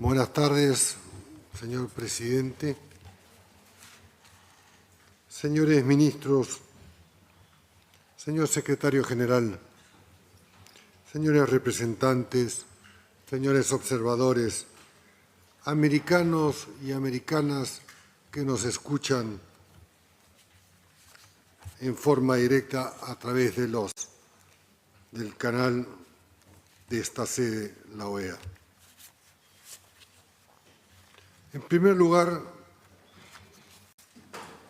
Buenas tardes, señor presidente, señores ministros, señor secretario general, señores representantes, señores observadores, americanos y americanas que nos escuchan en forma directa a través del canal de esta sede, la OEA. En primer lugar,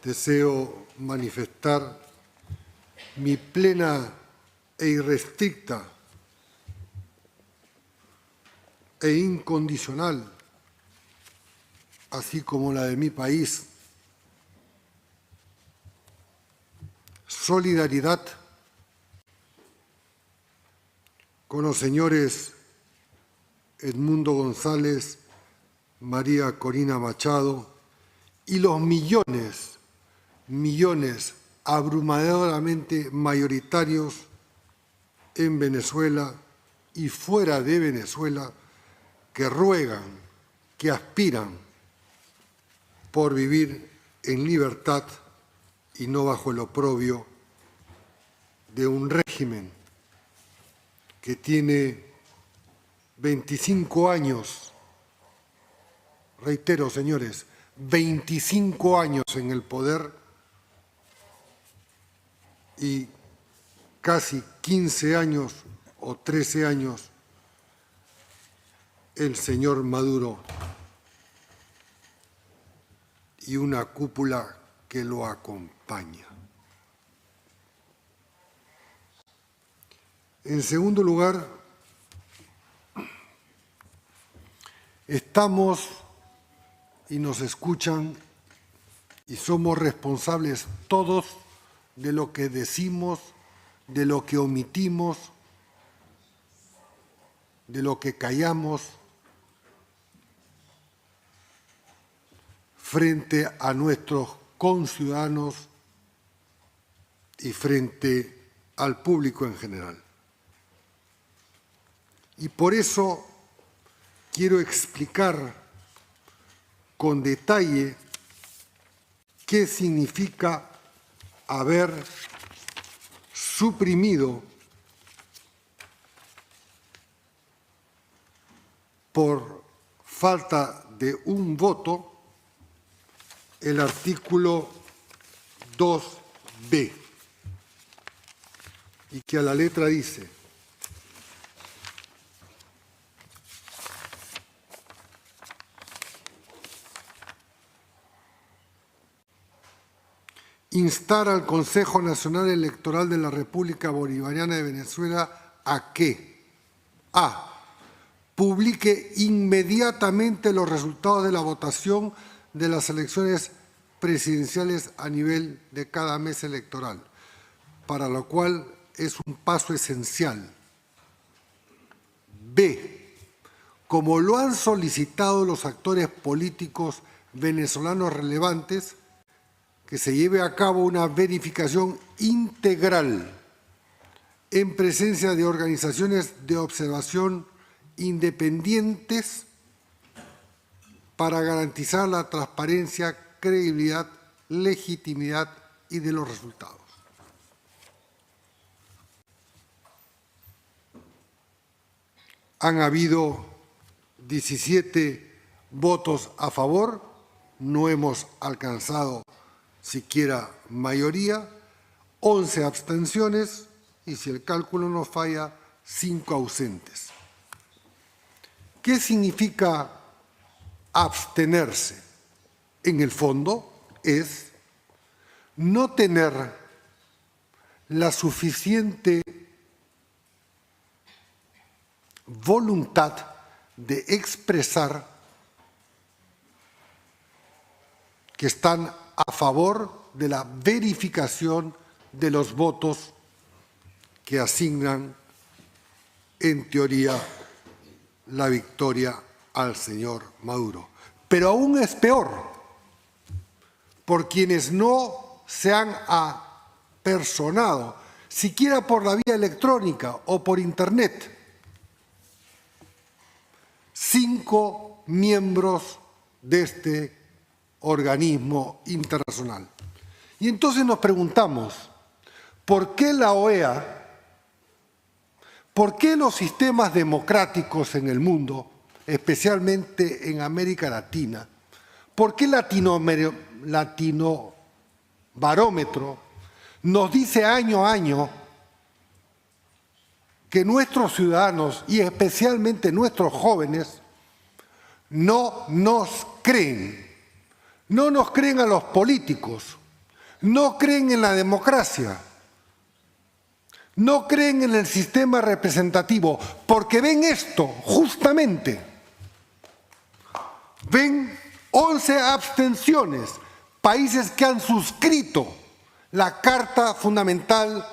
deseo manifestar mi plena e irrestricta e incondicional, así como la de mi país, solidaridad con los señores Edmundo González, María Corina Machado y los millones abrumadoramente mayoritarios en Venezuela y fuera de Venezuela que ruegan, que aspiran por vivir en libertad y no bajo el oprobio de un régimen que tiene 25 años. Reitero, señores, 25 años en el poder y casi 15 años o 13 años el señor Maduro y una cúpula que lo acompaña. En segundo lugar, estamos y nos escuchan y somos responsables todos de lo que decimos, de lo que omitimos, de lo que callamos frente a nuestros conciudadanos y frente al público en general. Y por eso quiero explicar con detalle qué significa haber suprimido por falta de un voto el artículo 2b, y que a la letra dice: instar al Consejo Nacional Electoral de la República Bolivariana de Venezuela a que a. publique inmediatamente los resultados de la votación de las elecciones presidenciales a nivel de cada mes electoral, para lo cual es un paso esencial. B. Como lo han solicitado los actores políticos venezolanos relevantes, que se lleve a cabo una verificación integral en presencia de organizaciones de observación independientes para garantizar la transparencia, credibilidad, legitimidad y de los resultados. Han habido 17 votos a favor, no hemos alcanzado siquiera mayoría, 11 abstenciones y, si el cálculo no falla, 5 ausentes. ¿Qué significa abstenerse? En el fondo es no tener la suficiente voluntad de expresar que están a favor de la verificación de los votos que asignan, en teoría, la victoria al señor Maduro. Pero aún es peor por quienes no se han apersonado, siquiera por la vía electrónica o por Internet, 5 miembros de este organismo internacional. Y entonces nos preguntamos, ¿por qué la OEA, por qué los sistemas democráticos en el mundo, especialmente en América Latina, por qué Latinobarómetro nos dice año a año que nuestros ciudadanos y especialmente nuestros jóvenes no nos creen a los políticos, no creen en la democracia, no creen en el sistema representativo, porque ven esto justamente, ven 11 abstenciones, países que han suscrito la Carta Fundamental,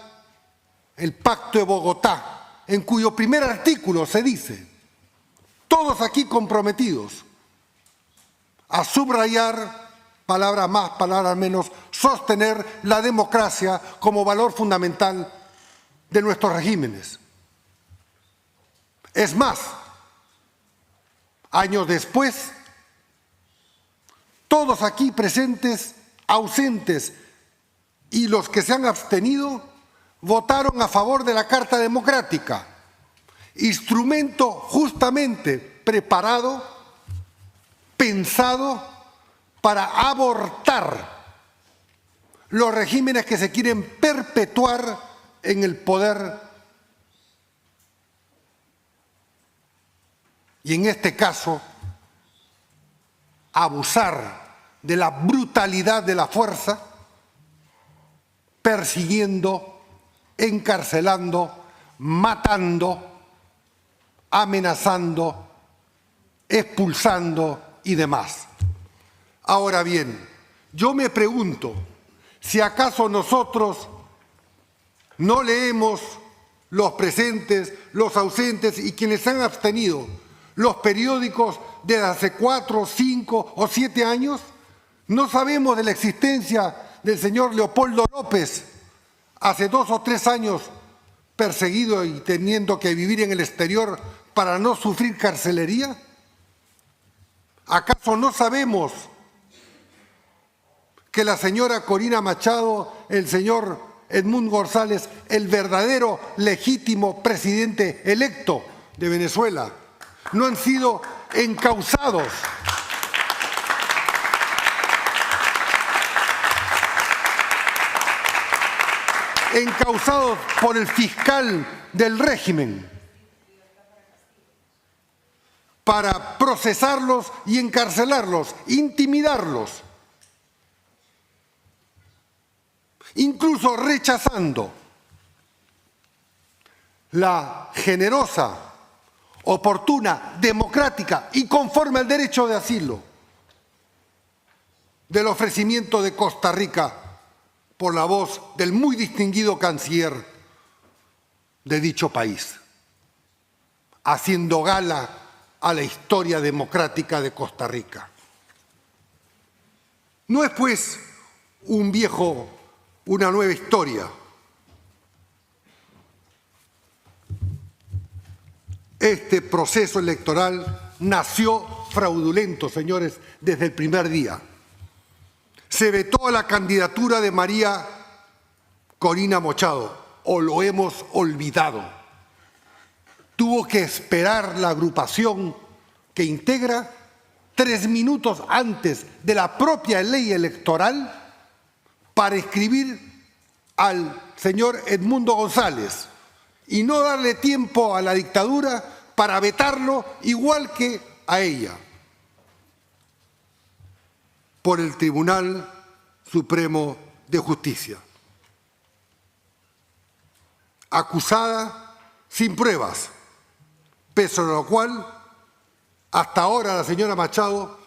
el Pacto de Bogotá, en cuyo primer artículo se dice, todos aquí comprometidos a subrayar, palabra más, palabra menos, sostener la democracia como valor fundamental de nuestros regímenes. Es más, años después, todos aquí presentes, ausentes y los que se han abstenido, votaron a favor de la Carta Democrática, instrumento justamente preparado, pensado para abortar los regímenes que se quieren perpetuar en el poder y en este caso abusar de la brutalidad de la fuerza, persiguiendo, encarcelando, matando, amenazando, expulsando y demás. Ahora bien, yo me pregunto si acaso nosotros no leemos, los presentes, los ausentes y quienes se han abstenido, los periódicos de hace 4, 5 o 7 años. No sabemos de la existencia del señor Leopoldo López, hace 2 o 3 años perseguido y teniendo que vivir en el exterior para no sufrir carcelería. ¿Acaso no sabemos que la señora Corina Machado, el señor Edmundo González, el verdadero legítimo presidente electo de Venezuela, no han sido encausados por el fiscal del régimen para procesarlos y encarcelarlos, intimidarlos, incluso rechazando la generosa, oportuna, democrática y conforme al derecho de asilo del ofrecimiento de Costa Rica por la voz del muy distinguido canciller de dicho país, haciendo gala a la historia democrática de Costa Rica. No es pues una nueva historia. Este proceso electoral nació fraudulento, señores, desde el primer día. Se vetó a la candidatura de María Corina Machado, o lo hemos olvidado. Tuvo que esperar la agrupación que integra 3 minutos antes de la propia ley electoral para escribir al señor Edmundo González y no darle tiempo a la dictadura para vetarlo igual que a ella por el Tribunal Supremo de Justicia. Acusada sin pruebas, pese a lo cual hasta ahora la señora Machado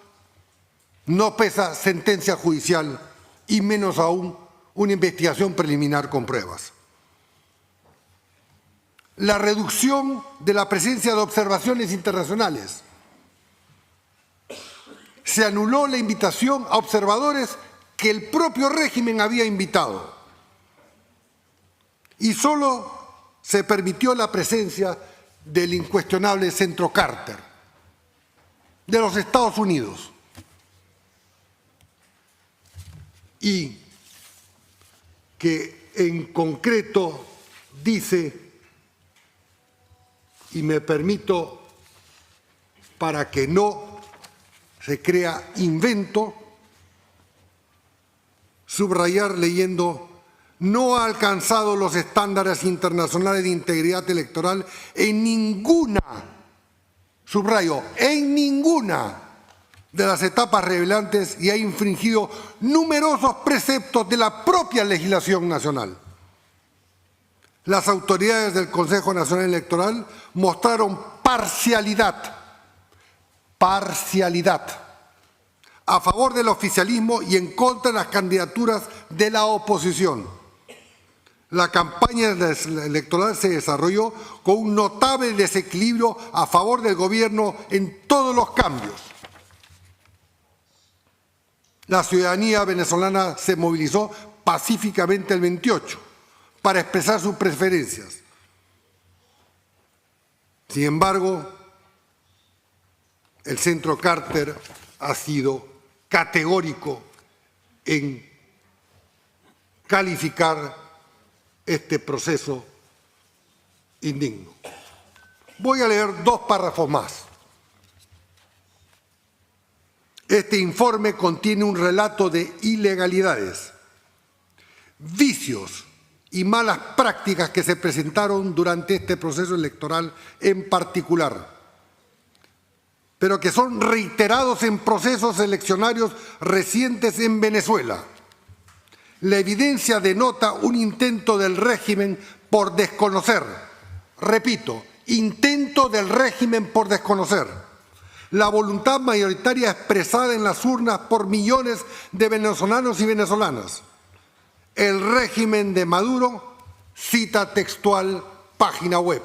no pesa sentencia judicial y menos aún una investigación preliminar con pruebas. La reducción de la presencia de observaciones internacionales. Se anuló la invitación a observadores que el propio régimen había invitado y solo se permitió la presencia del incuestionable Centro Carter. de los Estados Unidos. Y que en concreto dice, y me permito, para que no se crea invento, subrayar leyendo: no ha alcanzado los estándares internacionales de integridad electoral en ninguna, subrayo, en ninguna de las etapas relevantes y ha infringido numerosos preceptos de la propia legislación nacional. Las autoridades del Consejo Nacional Electoral mostraron parcialidad a favor del oficialismo y en contra de las candidaturas de la oposición. La campaña electoral se desarrolló con un notable desequilibrio a favor del gobierno en todos los cambios. La ciudadanía venezolana se movilizó pacíficamente el 28 para expresar sus preferencias. Sin embargo, el Centro Carter ha sido categórico en calificar este proceso indigno. Voy a leer 2 párrafos más. Este informe contiene un relato de ilegalidades, vicios y malas prácticas que se presentaron durante este proceso electoral en particular, pero que son reiterados en procesos eleccionarios recientes en Venezuela. La evidencia denota un intento del régimen por desconocer, repito, intento del régimen por desconocer la voluntad mayoritaria expresada en las urnas por millones de venezolanos y venezolanas. El régimen de Maduro, cita textual, página web,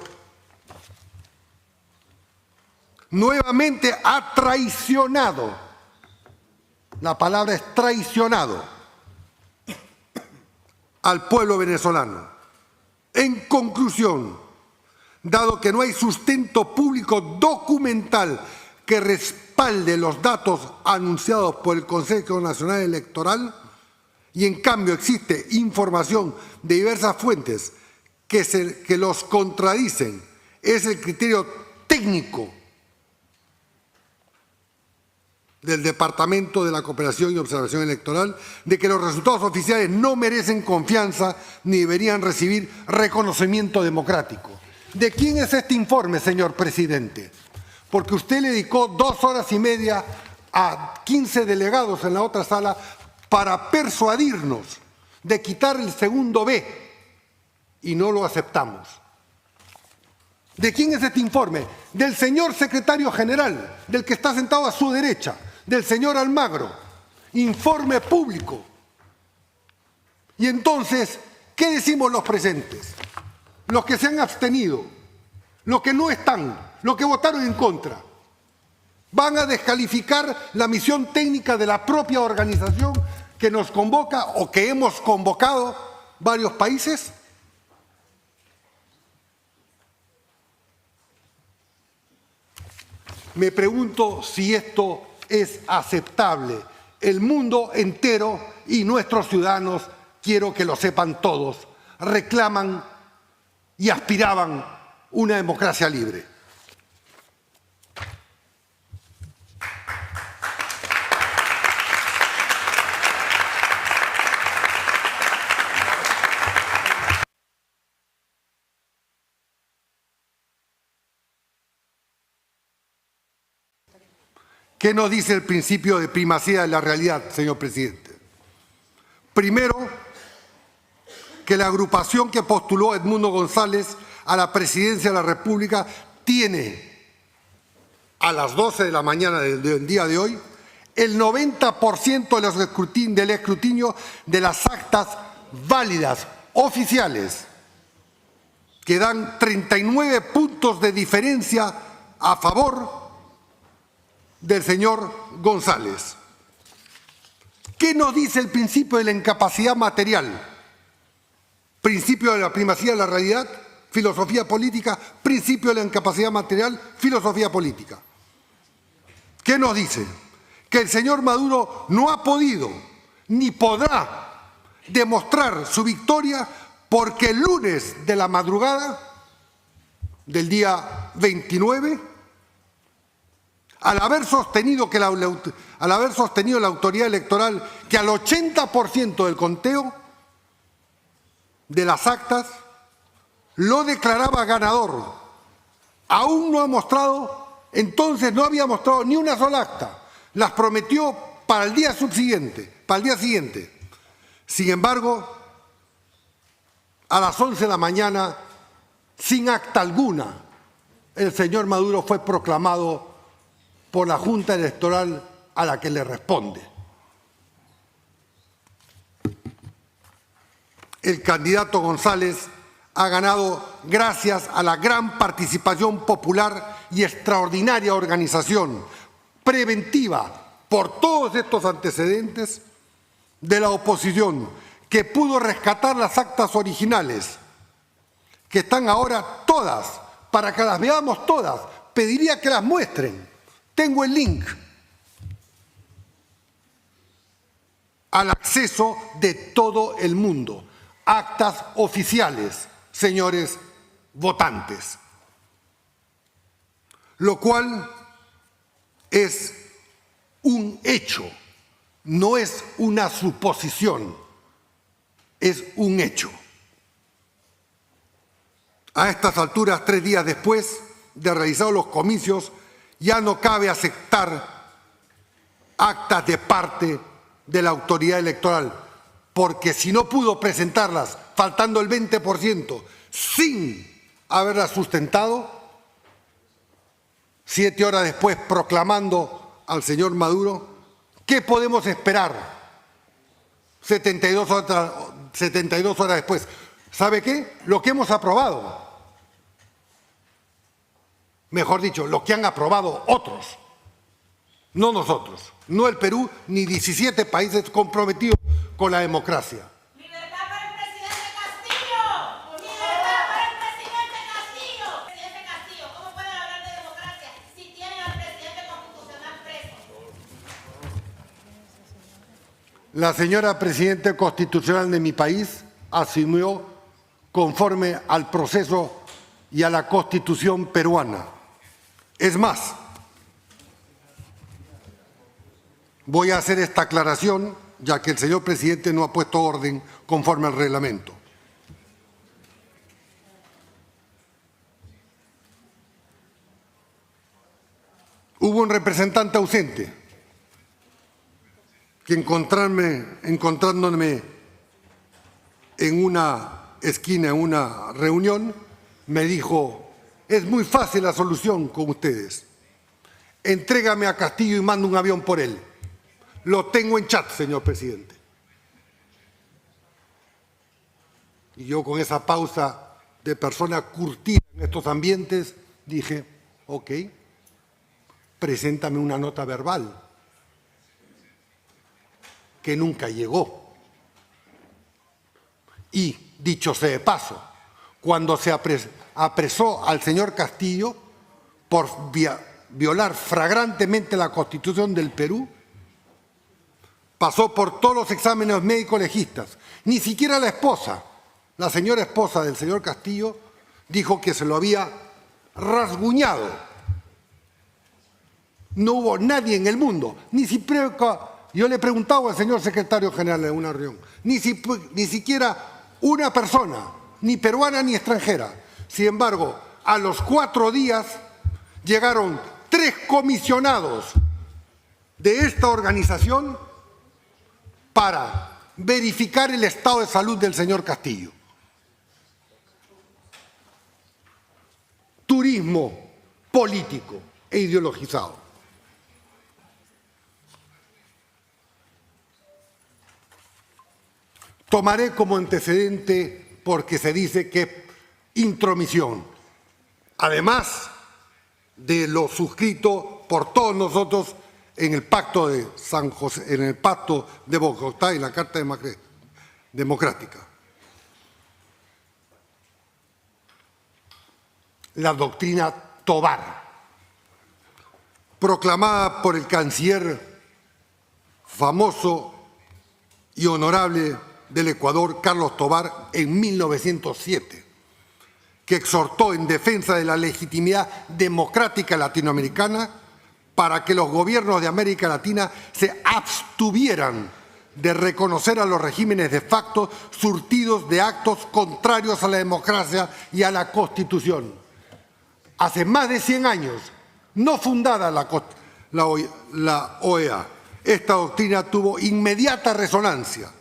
nuevamente ha traicionado, la palabra es traicionado, al pueblo venezolano. En conclusión, dado que no hay sustento público documental que respalde los datos anunciados por el Consejo Nacional Electoral, y en cambio existe información de diversas fuentes que los contradicen, es el criterio técnico del Departamento de la Cooperación y Observación Electoral de que los resultados oficiales no merecen confianza ni deberían recibir reconocimiento democrático. ¿De quién es este informe, señor presidente? Porque usted le dedicó 2 horas y media a 15 delegados en la otra sala para persuadirnos de quitar el segundo B y no lo aceptamos. ¿De quién es este informe? Del señor secretario general, del que está sentado a su derecha, del señor Almagro. Informe público. Y entonces, ¿qué decimos los presentes? Los que se han abstenido, los que no están, los que votaron en contra. ¿Van a descalificar la misión técnica de la propia organización que nos convoca o que hemos convocado varios países? Me pregunto si esto es aceptable. El mundo entero y nuestros ciudadanos, quiero que lo sepan todos, reclaman y aspiraban una democracia libre. ¿Qué nos dice el principio de primacía de la realidad, señor presidente? Primero, que la agrupación que postuló a Edmundo González a la presidencia de la República tiene a las 12 de la mañana del día de hoy el 90% del escrutinio de las actas válidas, oficiales, que dan 39 puntos de diferencia a favor del señor González. ¿Qué nos dice el principio de la incapacidad material? Principio de la primacía de la realidad, filosofía política, principio de la incapacidad material, filosofía política. ¿Qué nos dice? Que el señor Maduro no ha podido ni podrá demostrar su victoria porque el lunes de la madrugada del día 29, al haber sostenido la autoridad electoral que al 80% del conteo de las actas lo declaraba ganador, aún no ha mostrado, entonces no había mostrado ni una sola acta, las prometió para el día subsiguiente, para el día siguiente. Sin embargo, a las 11 de la mañana, sin acta alguna, el señor Maduro fue proclamado por la Junta Electoral a la que le responde. El candidato González ha ganado gracias a la gran participación popular y extraordinaria organización preventiva por todos estos antecedentes de la oposición, que pudo rescatar las actas originales, que están ahora todas, para que las veamos todas. Pediría que las muestren. Tengo el link al acceso de todo el mundo. Actas oficiales, señores votantes. Lo cual es un hecho, no es una suposición, es un hecho. A estas alturas, 3 días después de realizados los comicios, ya no cabe aceptar actas de parte de la autoridad electoral, porque si no pudo presentarlas faltando el 20% sin haberlas sustentado, 7 horas después proclamando al señor Maduro, ¿qué podemos esperar 72 horas después? ¿Sabe qué? Lo que hemos aprobado. Mejor dicho, lo que han aprobado otros, no nosotros, no el Perú, ni 17 países comprometidos con la democracia. ¡Libertad para el presidente Castillo! ¡Libertad para el presidente Castillo! Presidente Castillo, ¿cómo pueden hablar de democracia si tienen al presidente constitucional preso? La señora presidenta constitucional de mi país asumió conforme al proceso y a la Constitución peruana. Es más, voy a hacer esta aclaración, ya que el señor presidente no ha puesto orden conforme al reglamento. Hubo un representante ausente que encontrándome en una esquina, en una reunión, me dijo: es muy fácil la solución con ustedes. Entrégame a Castillo y mando un avión por él. Lo tengo en chat, señor presidente. Y yo, con esa pausa de persona curtida en estos ambientes, dije: ok, preséntame una nota verbal, que nunca llegó. Y, dicho sea de paso, cuando se apresó al señor Castillo por violar flagrantemente la Constitución del Perú, pasó por todos los exámenes médico-legistas. Ni siquiera la esposa, la señora esposa del señor Castillo, dijo que se lo había rasguñado. No hubo nadie en el mundo, ni siquiera, yo le preguntaba al señor secretario general en una reunión, ni siquiera una persona, ni peruana ni extranjera. Sin embargo, a los 4 días llegaron 3 comisionados de esta organización para verificar el estado de salud del señor Castillo. Turismo político e ideologizado. Tomaré como antecedente porque se dice que es intromisión, además de lo suscrito por todos nosotros en el Pacto de San José, en el Pacto de Bogotá y la Carta Democrática. La doctrina Tobar, proclamada por el canciller famoso y honorable del Ecuador, Carlos Tobar, en 1907, que exhortó en defensa de la legitimidad democrática latinoamericana para que los gobiernos de América Latina se abstuvieran de reconocer a los regímenes de facto surtidos de actos contrarios a la democracia y a la Constitución. Hace más de 100 años, no fundada la OEA, esta doctrina tuvo inmediata resonancia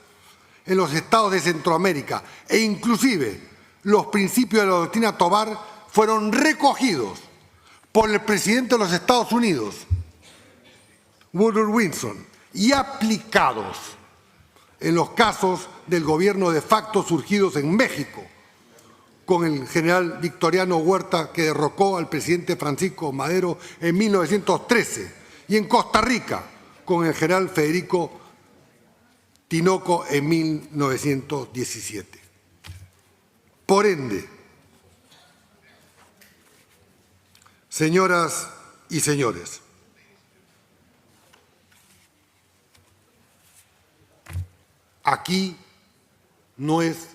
en los estados de Centroamérica e inclusive los principios de la doctrina Tobar fueron recogidos por el presidente de los Estados Unidos, Woodrow Wilson, y aplicados en los casos del gobierno de facto surgidos en México, con el general Victoriano Huerta, que derrocó al presidente Francisco Madero en 1913, y en Costa Rica, con el general Federico Tinoco en 1917. Por ende, señoras y señores, aquí no es,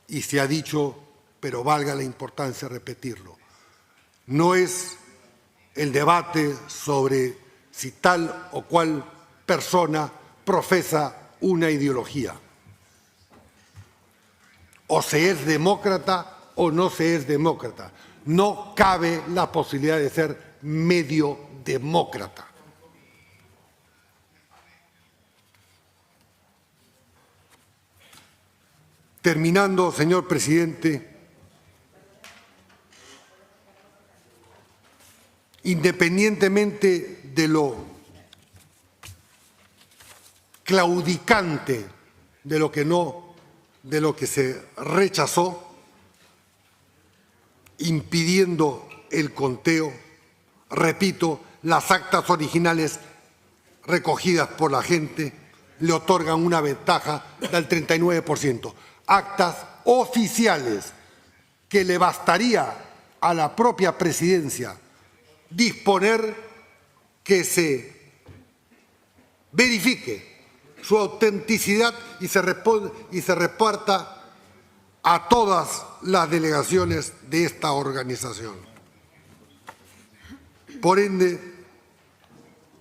y se ha dicho, pero valga la importancia repetirlo, no es el debate sobre si tal o cual persona profesa una ideología. O se es demócrata o no se es demócrata. No cabe la posibilidad de ser medio demócrata. Terminando, señor presidente, independientemente de lo claudicante de lo que se rechazó, impidiendo el conteo, repito, las actas originales recogidas por la gente le otorgan una ventaja del 39%. Actas oficiales que le bastaría a la propia presidencia disponer que se verifique su autenticidad y se reparta a todas las delegaciones de esta organización. Por ende,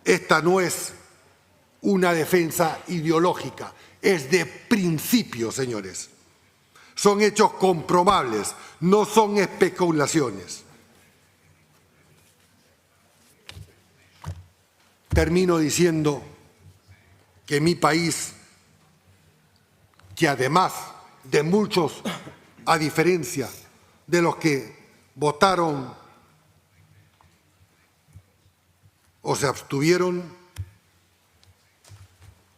esta no es una defensa ideológica, es de principio, señores. Son hechos comprobables, no son especulaciones. Termino diciendo que mi país, que además de muchos, a diferencia de los que votaron o se abstuvieron,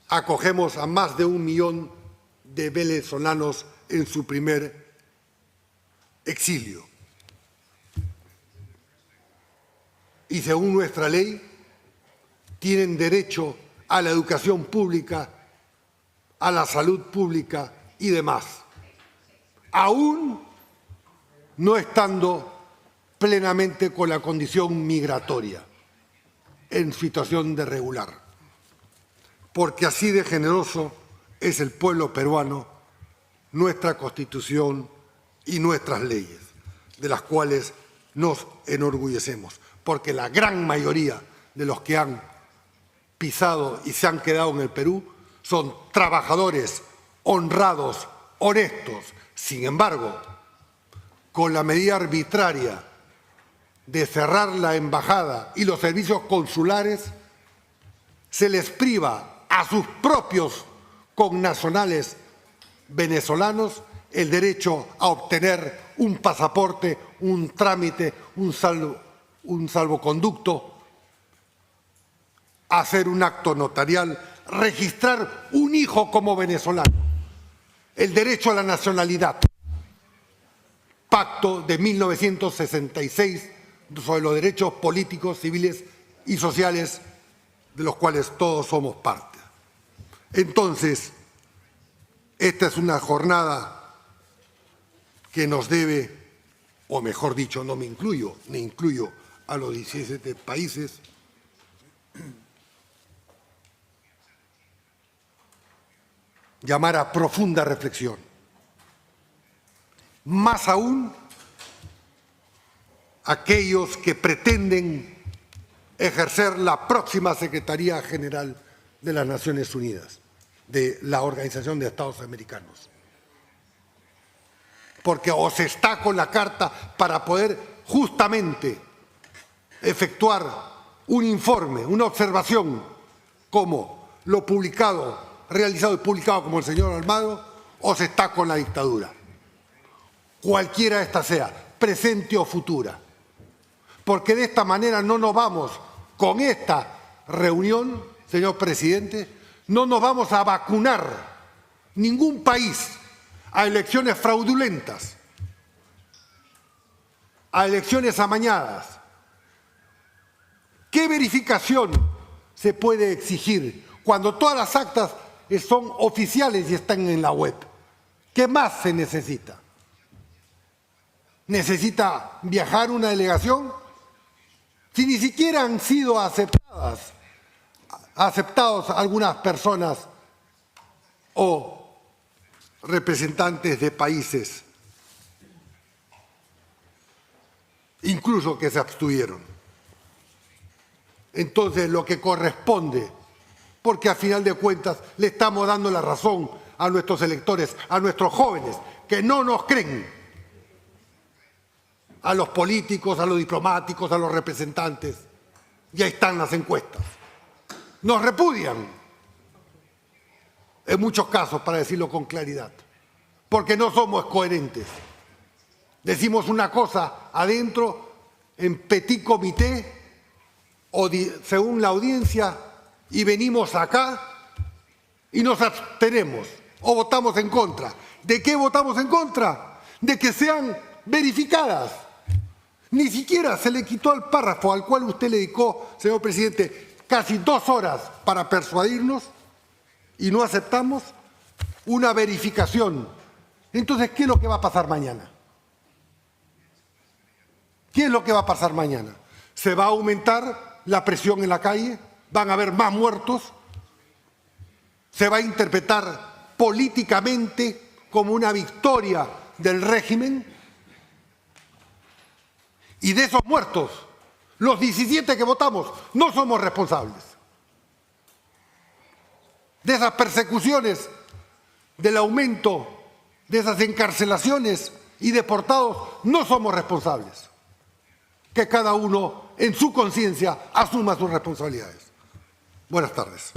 acogemos a más de 1 millón de venezolanos en su primer exilio. Y según nuestra ley, tienen derecho a la educación pública, a la salud pública y demás, aún no estando plenamente con la condición migratoria, en situación de regular. Porque así de generoso es el pueblo peruano, nuestra Constitución y nuestras leyes, de las cuales nos enorgullecemos, porque la gran mayoría de los que han pisado y se han quedado en el Perú son trabajadores honrados, honestos. Sin embargo, con la medida arbitraria de cerrar la embajada y los servicios consulares, se les priva a sus propios connacionales venezolanos el derecho a obtener un pasaporte, un trámite, un salvoconducto, hacer un acto notarial, registrar un hijo como venezolano, el derecho a la nacionalidad, pacto de 1966 sobre los derechos políticos, civiles y sociales de los cuales todos somos parte. Entonces, esta es una jornada que nos debe, o mejor dicho, no me incluyo, ni incluyo a los 17 países, llamar a profunda reflexión. Más aún, aquellos que pretenden ejercer la próxima Secretaría General de las Naciones Unidas, de la Organización de Estados Americanos. Porque o se está con la carta para poder justamente efectuar un informe, una observación, como lo realizado y publicado como el señor Almagro, o se está con la dictadura. Cualquiera esta sea, presente o futura. Porque de esta manera no nos vamos, con esta reunión, señor presidente, no nos vamos a vacunar ningún país a elecciones fraudulentas, a elecciones amañadas. ¿Qué verificación se puede exigir cuando todas las actas son oficiales y están en la web? ¿Qué más se necesita? ¿Necesita viajar una delegación? Si ni siquiera han sido aceptados algunas personas o representantes de países, incluso que se abstuvieron. Entonces, lo que corresponde, porque a final de cuentas le estamos dando la razón a nuestros electores, a nuestros jóvenes, que no nos creen, a los políticos, a los diplomáticos, a los representantes. Ya están las encuestas. Nos repudian, en muchos casos, para decirlo con claridad, porque no somos coherentes. Decimos una cosa adentro, en petit comité, o según la audiencia, y venimos acá y nos abstenemos o votamos en contra. ¿De qué votamos en contra? De que sean verificadas. Ni siquiera se le quitó al párrafo al cual usted le dedicó, señor presidente, casi 2 horas para persuadirnos y no aceptamos una verificación. Entonces, ¿qué es lo que va a pasar mañana? ¿Qué es lo que va a pasar mañana? ¿Se va a aumentar la presión en la calle? ¿Van a haber más muertos? ¿Se va a interpretar políticamente como una victoria del régimen? Y de esos muertos, los 17 que votamos, no somos responsables. De esas persecuciones, del aumento de esas encarcelaciones y deportados, no somos responsables. Que cada uno, en su conciencia, asuma sus responsabilidades. Buenas tardes.